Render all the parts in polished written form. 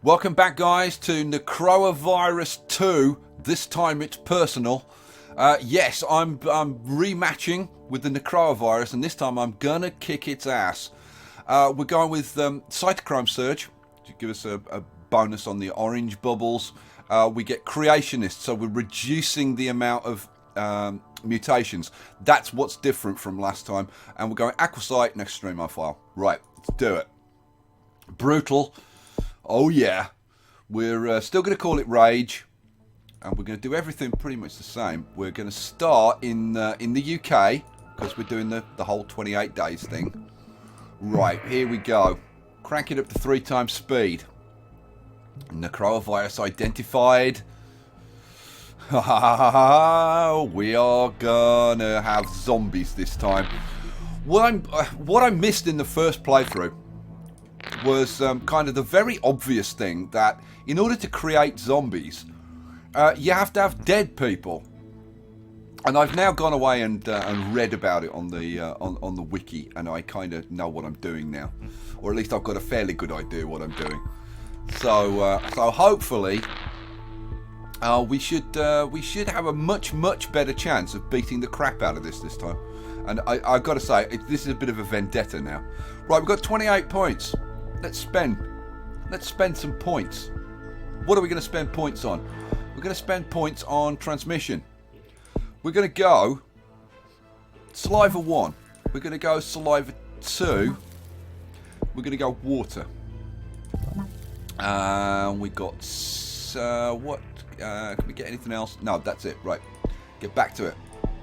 Welcome back, guys, to Necroa Virus 2. This time it's personal. Yes, I'm rematching with the Necroa virus, and this time I'm gonna kick its ass. We're going with Cytochrome Surge to give us a bonus on the orange bubbles. We get Creationist, so we're reducing the amount of mutations. That's what's different from last time. And we're going Aquasite next stream on file. Right, let's do it. Brutal. Oh yeah. We're still going to call it Rage. And we're going to do everything pretty much the same. We're going to start in the UK, because we're doing the whole 28 days thing. Right, here we go. Crank it up to 3 times speed. Necroa virus identified. We are gonna have zombies this time. What I missed in the first playthrough was kind of the very obvious thing that in order to create zombies, you have to have dead people. And I've now gone away and read about it on the wiki, and I kind of know what I'm doing now, or at least I've got a fairly good idea what I'm doing. So hopefully we should have a much better chance of beating the crap out of this time. And I've got to say, this is a bit of a vendetta now. Right, we've got 28 points. Let's spend some points. What are we going to spend points on? We're going to spend points on transmission. We're going to go Saliva 1. We're going to go Saliva 2. We're going to go Water. We got what? Can we get anything else? No, that's it. Right, get back to it.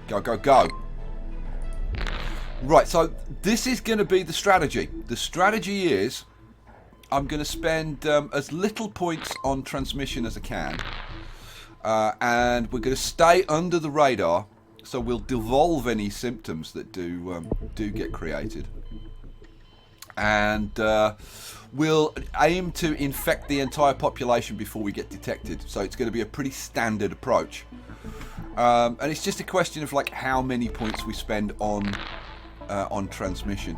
Go. Right, so this is going to be the strategy. The strategy is I'm going to spend as little points on transmission as I can, and we're going to stay under the radar, so we'll devolve any symptoms that do get created, and we'll aim to infect the entire population before we get detected. So it's going to be a pretty standard approach, and it's just a question of like how many points we spend on transmission.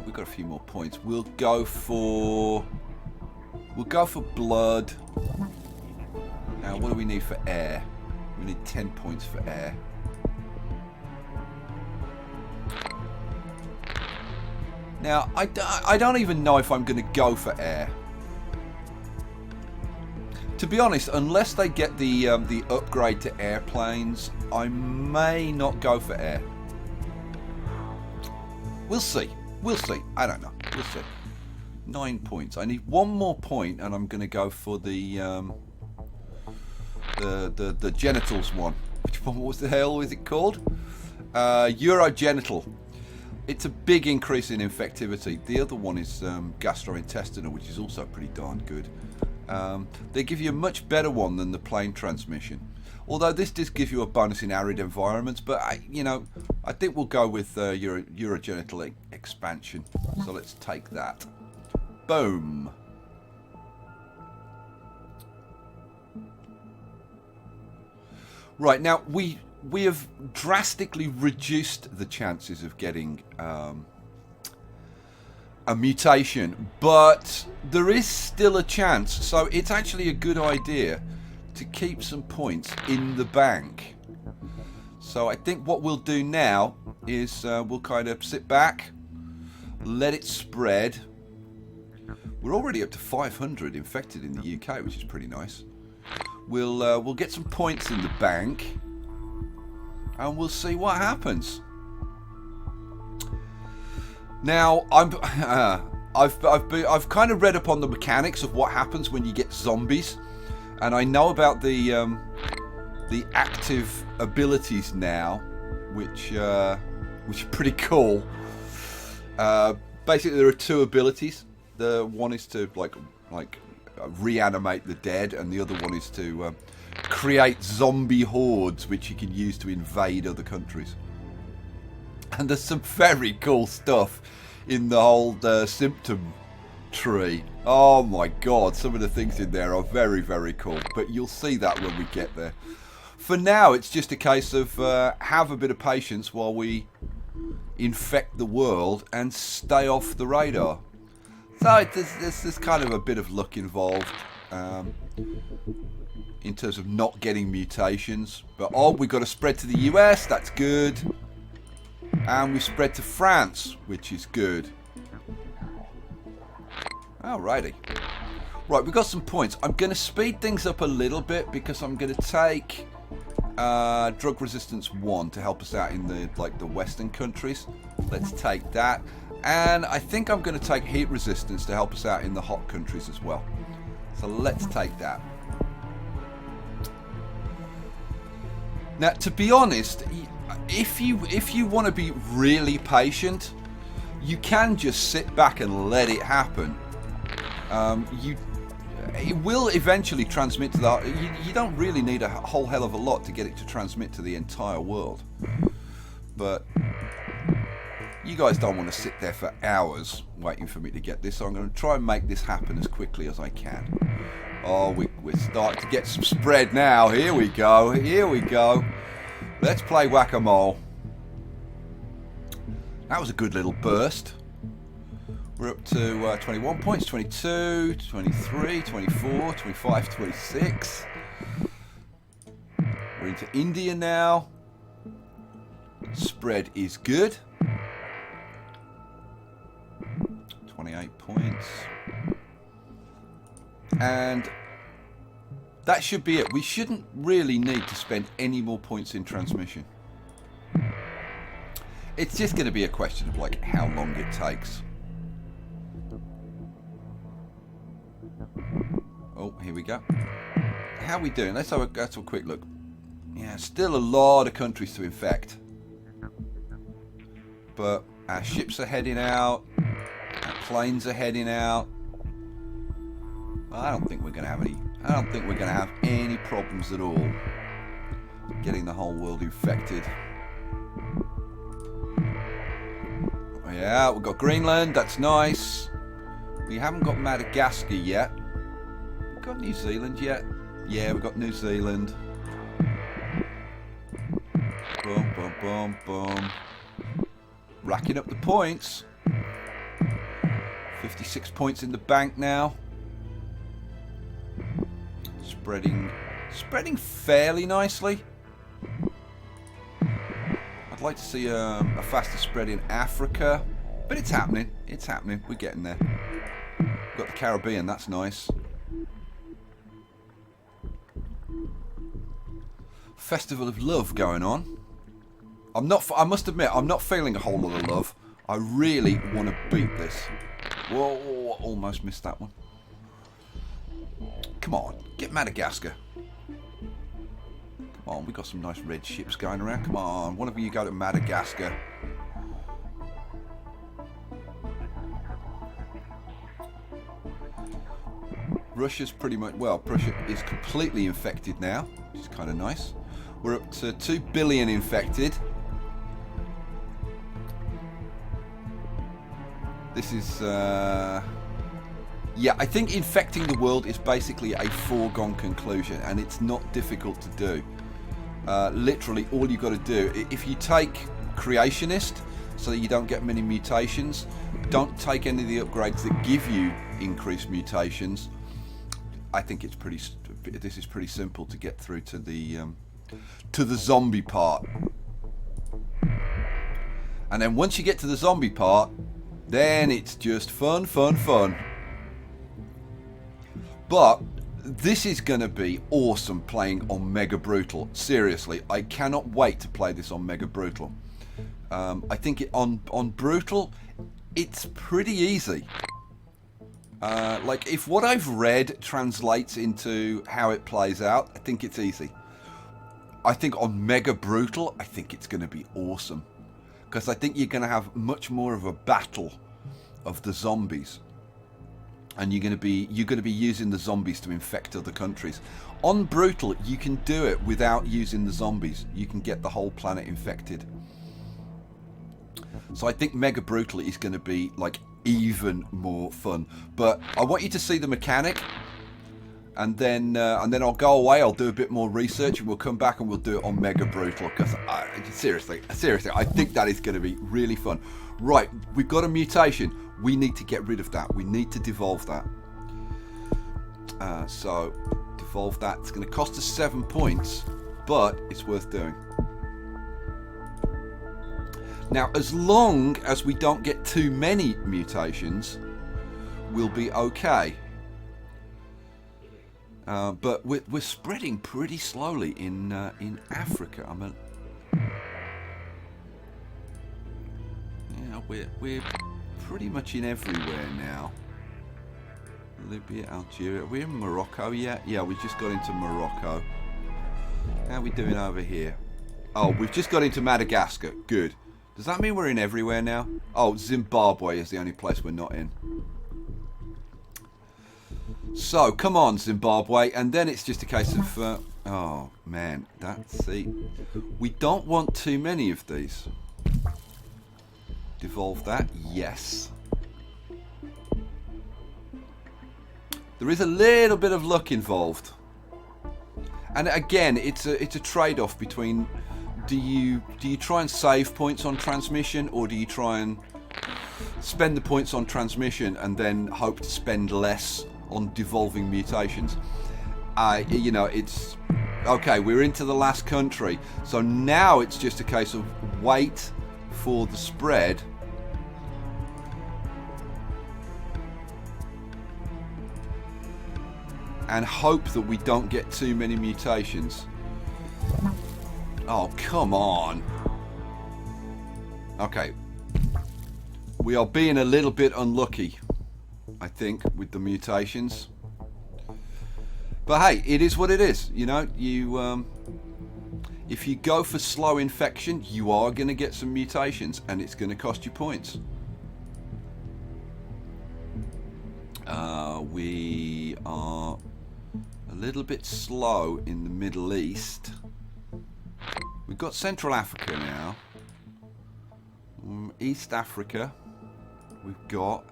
We've got a few more points. We'll go for blood. Now, what do we need for air? We need 10 points for air. Now, I don't even know if I'm going to go for air. To be honest, unless they get the upgrade to airplanes, I may not go for air. We'll see. I don't know. We'll see. 9 points. I need 1 more point, and I'm going to go for the genitals one. Which one was the hell was it called? Urogenital. It's a big increase in infectivity. The other one is gastrointestinal, which is also pretty darn good. They give you a much better one than the plain transmission. Although this does give you a bonus in arid environments, but I think we'll go with urogenital expansion. So let's take that. Boom. Right, now we have drastically reduced the chances of getting a mutation, but there is still a chance, so it's actually a good idea to keep some points in the bank. So I think what we'll do now is we'll kind of sit back, let it spread. We're already up to 500 infected in the UK, which is pretty nice. We'll get some points in the bank, and we'll see what happens. Now, I've kind of read up on the mechanics of what happens when you get zombies, and I know about the active abilities now, which are pretty cool. Basically, there are 2 abilities. The one is to like reanimate the dead, and the other one is to create zombie hordes, which you can use to invade other countries. And there's some very cool stuff in the whole symptom tree. Oh my god, some of the things in there are very cool, but you'll see that when we get there. For now, it's just a case of have a bit of patience while we infect the world and stay off the radar. So there's kind of a bit of luck involved in terms of not getting mutations. But we've got to spread to the US, that's good. And we spread to France, which is good. Alrighty. Right, we've got some points. I'm going to speed things up a little bit because I'm going to take drug resistance 1 to help us out in the Western countries. Let's take that. And I think I'm going to take heat resistance to help us out in the hot countries as well. So let's take that. Now, to be honest, if you want to be really patient, you can just sit back and let it happen. It will eventually transmit to the... You don't really need a whole hell of a lot to get it to transmit to the entire world. But you guys don't want to sit there for hours waiting for me to get this, so I'm going to try and make this happen as quickly as I can. Oh, we're starting to get some spread now. Here we go. Here we go. Let's play whack-a-mole. That was a good little burst. We're up to 21 points, 22, 23, 24, 25, 26. We're into India now. Spread is good. 28 points. And that should be it. We shouldn't really need to spend any more points in transmission. It's just going to be a question of how long it takes. Oh, here we go. How are we doing? Let's have a quick look. Yeah, still a lot of countries to infect. But our ships are heading out. Our planes are heading out. I don't think we're going to have any. I don't think we're going to have any problems at all getting the whole world infected. Yeah, we've got Greenland. That's nice. We haven't got Madagascar yet. We've got New Zealand yet. Yeah, we've got New Zealand. Boom, boom, boom, boom. Racking up the points. 56 points in the bank now. Spreading fairly nicely. I'd like to see a faster spread in Africa, but it's happening. It's happening. We're getting there. We've got the Caribbean. That's nice. Festival of Love going on. I must admit, I'm not feeling a whole lot of love. I really want to beat this. Whoa, almost missed that one. Come on, get Madagascar. Come on, we've got some nice red ships going around. Come on, one of you go to Madagascar. Russia's pretty much, well, Russia is completely infected now, which is kind of nice. We're up to 2 billion infected. This is, yeah, I think infecting the world is basically a foregone conclusion, and it's not difficult to do. Literally, all you've got to do, if you take Creationist, so that you don't get many mutations, don't take any of the upgrades that give you increased mutations. I think it's this is pretty simple to get through to the zombie part. And then once you get to the zombie part, then it's just fun, fun, fun. But this is going to be awesome playing on Mega Brutal. Seriously, I cannot wait to play this on Mega Brutal. I think on Brutal, it's pretty easy. If what I've read translates into how it plays out, I think it's easy. I think on Mega Brutal, I think it's going to be awesome. Because I think you're going to have much more of a battle of the zombies. And you're going to be using the zombies to infect other countries. On Brutal, you can do it without using the zombies. You can get the whole planet infected. So I think Mega Brutal is going to be even more fun. But I want you to see the mechanic, and then I'll go away. I'll do a bit more research, and we'll come back and we'll do it on Mega Brutal. Because seriously, I think that is going to be really fun. Right, we've got a mutation. We need to get rid of that. We need to devolve that. So, devolve that. It's going to cost us 7 points, but it's worth doing. Now, as long as we don't get too many mutations, we'll be okay. But we're spreading pretty slowly in Africa. I mean, yeah, we're pretty much in everywhere now. Libya, Algeria. Are we in Morocco yet? Yeah, we just got into Morocco. How are we doing over here? Oh, we've just got into Madagascar. Good. Does that mean we're in everywhere now? Oh, Zimbabwe is the only place we're not in. So, come on, Zimbabwe. And then it's just a case of... oh, man. See. We don't want too many of these. Devolve that. Yes. There is a little bit of luck involved. And again, it's a trade-off between... Do you try and save points on transmission, or do you try and spend the points on transmission and then hope to spend less on devolving mutations? You know, it's okay. We're into the last country, so now it's just a case of wait for the spread. And hope that we don't get too many mutations. Oh, come on. Okay. We are being a little bit unlucky, I think, with the mutations. But hey, it is what it is. You know, if you go for slow infection, you are going to get some mutations, and it's going to cost you points. We are a little bit slow in the Middle East. We've got Central Africa now. East Africa. We've got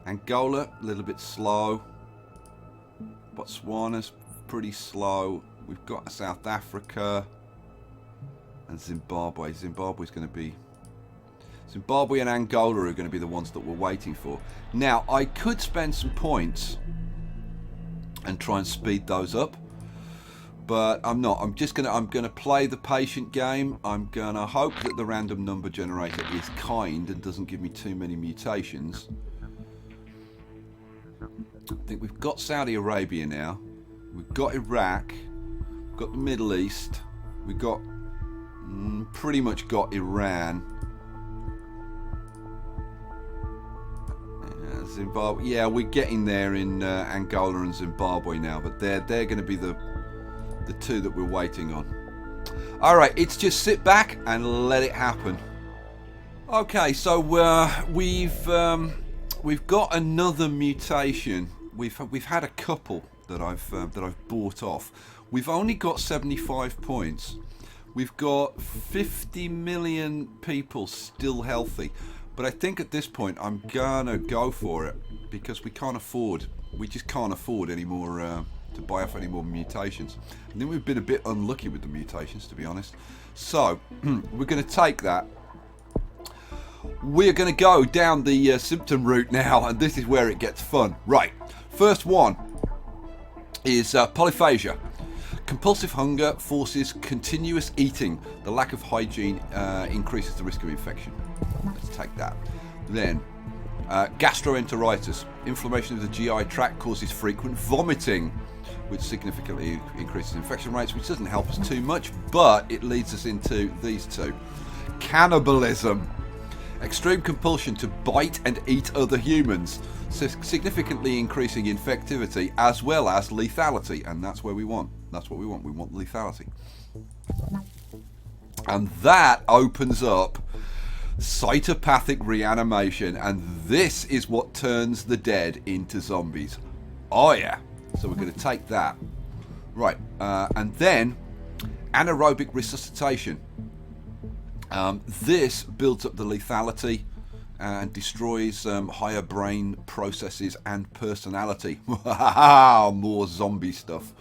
Angola, a little bit slow. Botswana's pretty slow. We've got South Africa. And Zimbabwe. Zimbabwe's going to be... Zimbabwe and Angola are going to be the ones that we're waiting for. Now, I could spend some points and try and speed those up, but I'm not. I'm gonna play the patient game. I'm gonna hope that the random number generator is kind and doesn't give me too many mutations. I think we've got Saudi Arabia now. We've got Iraq. We've got the Middle East. We've got pretty much got Iran. Zimbabwe, yeah, we're getting there in Angola and Zimbabwe now, but they're going to be the two that we're waiting on. All right, it's just sit back and let it happen. Okay, so we've got another mutation. We've had a couple that I've bought off. We've only got 75 points. We've got 50 million people still healthy. But I think at this point I'm gonna go for it because we just can't afford any more to buy off any more mutations. And then we've been a bit unlucky with the mutations, to be honest. So we're gonna take that. We're gonna go down the symptom route now, and this is where it gets fun. Right, first one is polyphagia. Compulsive hunger forces continuous eating. The lack of hygiene increases the risk of infection. Let's take that. Then, gastroenteritis. Inflammation of the GI tract causes frequent vomiting, which significantly increases infection rates, which doesn't help us too much, but it leads us into these two. Cannibalism. Extreme compulsion to bite and eat other humans, significantly increasing infectivity as well as lethality, and that's where we want. That's what we want. We want lethality. And that opens up cytopathic reanimation, and this is what turns the dead into zombies. Oh yeah. So we're going to take that. Right. And then anaerobic resuscitation. This builds up the lethality and destroys higher brain processes and personality. More zombie stuff.